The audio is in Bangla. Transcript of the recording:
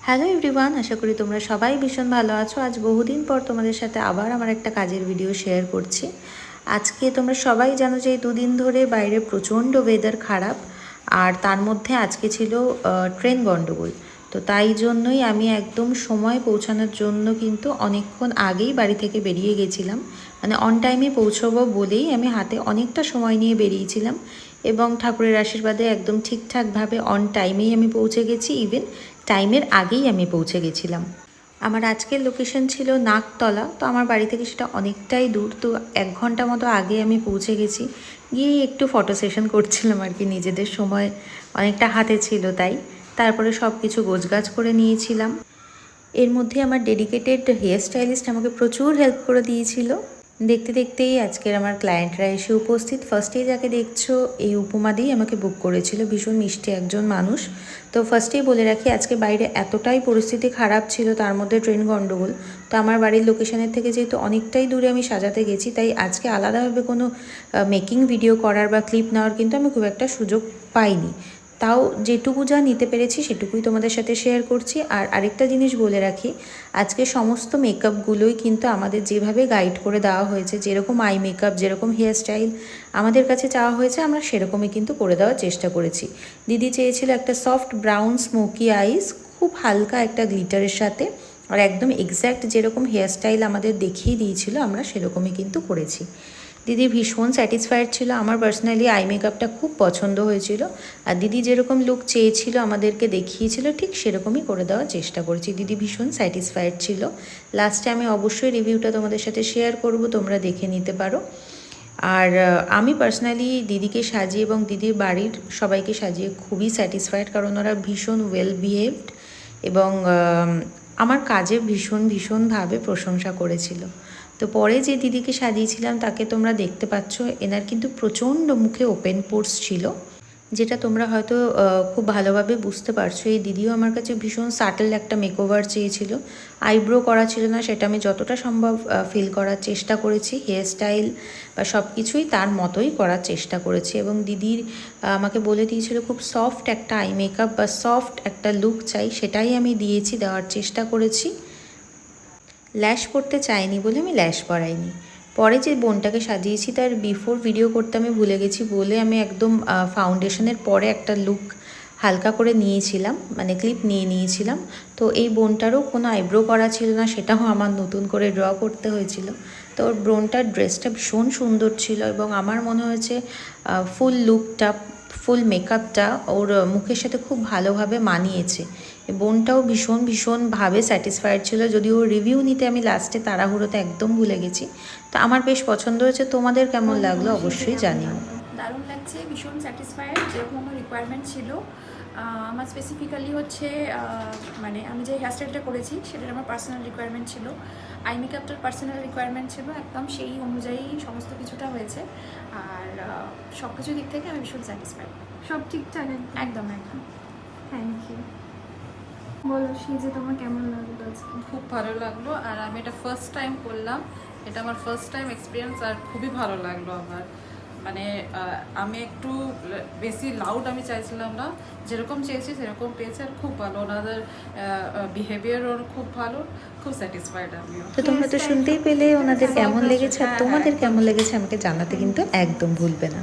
হ্যালো এভরিওয়ান, আশা করি তোমরা সবাই ভীষণ ভালো আছো। আজ বহুদিন পর তোমাদের সাথে আবার আমার একটা কাজের ভিডিও শেয়ার করছি। আজকে তোমরা সবাই জানো যে এই দুদিন ধরে বাইরে প্রচণ্ড ওয়েদার খারাপ, আর তার মধ্যে আজকে ছিল ট্রেন গণ্ডগোল। তো তাই জন্যই আমি একদম সময় পৌঁছানোর জন্য কিন্তু অনেকক্ষণ আগেই বাড়ি থেকে বেরিয়ে গেছিলাম। মানে অন টাইমে পৌঁছবো বলেই আমি হাতে অনেকটা সময় নিয়ে বেরিয়েছিলাম, এবং ঠাকুরের আশীর্বাদে একদম ঠিকঠাকভাবে অন টাইমেই আমি পৌঁছে গেছি। ইভেন টাইমের আগেই আমি পৌঁছে গেছিলাম। আমার আজকের লোকেশন ছিল নাকতলা, তো আমার বাড়ি থেকে সেটা অনেকটাই দূর। তো 1 ঘন্টা মতো আগে আমি পৌঁছে গেছি, গিয়ে একটু ফটো সেশন করছিলাম আর কি। নিজেদের সময় অনেকটা হাতে ছিল, তাই তারপরে সব কিছু গোছগাছ করে নিয়েছিলাম। এর মধ্যে আমার ডেডিকেটেড হেয়ার স্টাইলিস্ট আমাকে প্রচুর হেল্প করে দিয়েছিল। দেখতে দেখতেই আজকের আমার ক্লায়েন্টরা এসে উপস্থিত। ফার্স্টেই যাকে দেখছো এই উপমা দিয়েই আমাকে বুক করেছিল, ভীষণ মিষ্টি একজন মানুষ। তো ফার্স্টেই বলে রাখি, আজকে বাইরে এতটাই পরিস্থিতি খারাপ ছিল, তার মধ্যে ট্রেন গণ্ডগোল। তো আমার বাড়ির লোকেশনের থেকে যেহেতু অনেকটাই দূরে আমি সাজাতে গেছি, তাই আজকে আলাদাভাবে কোনো মেকিং ভিডিও করার বা ক্লিপ নেওয়ার কিন্তু আমি খুব একটা সুযোগ পাইনি। তাও যেটুকু যা নিতে পেরেছি সেটুকুই তোমাদের সাথে শেয়ার করছি। আর আরেকটা জিনিস বলে রাখি, আজকে সমস্ত মেকআপগুলোই কিন্তু আমাদের যেভাবে গাইড করে দেওয়া হয়েছে, যেরকম আই মেকআপ, যেরকম হেয়ার স্টাইল আমাদের কাছে চাওয়া হয়েছে, আমরা সেরকমই কিন্তু করে দেওয়ার চেষ্টা করেছি। দিদি চেয়েছিল একটা সফট ব্রাউন স্মোকি আইস, খুব হালকা একটা গ্লিটারের সাথে, আর একদম এক্স্যাক্ট যেরকম হেয়ার স্টাইল আমাদের দেখিয়ে দিয়েছিল আমরা সেরকমই কিন্তু করেছি। দিদি ভীষণ স্যাটিসফাইড ছিল। আমার পার্সোনালি আই মেকআপটা খুব পছন্দ হয়েছিল, আর দিদি যেরকম লুক চেয়েছিল আমাদেরকে দেখিয়েছিল ঠিক সেরকমই করে দেওয়ার চেষ্টা করেছি। দিদি ভীষণ স্যাটিসফাইড ছিল। লাস্টে আমি অবশ্যই রিভিউটা তোমাদের সাথে শেয়ার করব, তোমরা দেখে নিতে পারো। আর আমি পার্সোনালি দিদিকে সাজিয়ে এবং দিদির বাড়ির সবাইকে সাজিয়ে খুবই স্যাটিসফাইড, কারণ ওরা ভীষণ ওয়েল বিহেভড এবং আমার কাজে ভীষণভাবে প্রশংসা করেছিল। তো পরে যে দিদিকে সাজিয়েছিলাম তাকে তোমরা দেখতে পাচ্ছ, এনার কিন্তু প্রচণ্ড মুখে ওপেন পোর্স ছিল, যেটা তোমরা হয়তো খুব ভালোভাবে বুঝতে পারছো। এই দিদিও আমার কাছে ভীষণ সাটল একটা মেকওভার চেয়েছিল। আইব্রো করা ছিল না, সেটা আমি যতটা সম্ভব ফিল করার চেষ্টা করেছি। হেয়ার স্টাইল বা সব কিছুই তার মতোই করার চেষ্টা করেছি। এবং দিদির আমাকে বলে দিয়েছিল খুব সফট একটা আই মেকআপ বা সফট একটা লুক চাই, সেটাই আমি দিয়েছি, দেওয়ার চেষ্টা করেছি। ল্যাশ করতে চাইনি বলে আমি ল্যাশ করাইনি। পরে যে বোনটাকে সাজিয়েছি তার বিফোর ভিডিও করতে আমি ভুলে গেছি বলে আমি একদম ফাউন্ডেশনের পরে একটা লুক হালকা করে নিয়েছিলাম, মানে ক্লিপ নিয়ে নিয়েছিলাম। তো এই বোনটারও কোনো আইব্রো করা ছিল না, সেটাও আমার নতুন করে ড্র করতে হয়েছিল। তো ওর বোনটার ড্রেসটা ভীষণ সুন্দর ছিল, এবং আমার মনে হয়েছে ফুল লুকটা, ফুল মেকআপটা ওর মুখের সাথে খুব ভালোভাবে মানিয়েছে। বোনটাও ভীষণভাবে স্যাটিসফাইড ছিল, যদিও রিভিউ নিতে আমি লাস্টে তাড়াহুড়োতে একদম ভুলে গেছি। তো আমার বেশ পছন্দ হয়েছে। তোমাদের কেমন লাগলো অবশ্যই জানিও। দারুণ লাগছে, ভীষণ স্যাটিসফাইড, যেরকম আমার রিকোয়ারমেন্ট ছিল। আমার স্পেসিফিক্যালি হচ্ছে মানে আমি যে হেয়ারস্টাইলটা করেছি সেটার আমার পার্সোনাল রিকোয়ারমেন্ট ছিল, আই মেকআপটার পার্সোনাল রিকোয়ারমেন্ট ছিল, একদম সেই অনুযায়ী সমস্ত কিছুটা হয়েছে। আর সব কিছুর দিক থেকে আমি ভীষণ স্যাটিসফাইড। সব ঠিকঠাক একদম একদম। Thank you. বলো যে তোমার কেমন লাগলো আজকে? খুব ভালো লাগলো, আর আমি এটা ফার্স্ট টাইম করলাম, এটা আমার ফার্স্ট টাইম এক্সপিরিয়েন্স, আর খুবই ভালো লাগলো আমার। মানে আমি একটু বেশি লাউড আমি চাইছিলাম না, যেরকম চেয়েছি সেরকম পেয়েছি, আর খুব ভালো ওনাদের বিহেভিয়ারও খুব ভালো, খুব স্যাটিসফাইড আমিও। তো তোমরা তো শুনতেই পেলে ওনাদের কেমন লেগেছে, আর তোমাদের কেমন লেগেছে আমাকে জানাতে কিন্তু একদম ভুলবে না।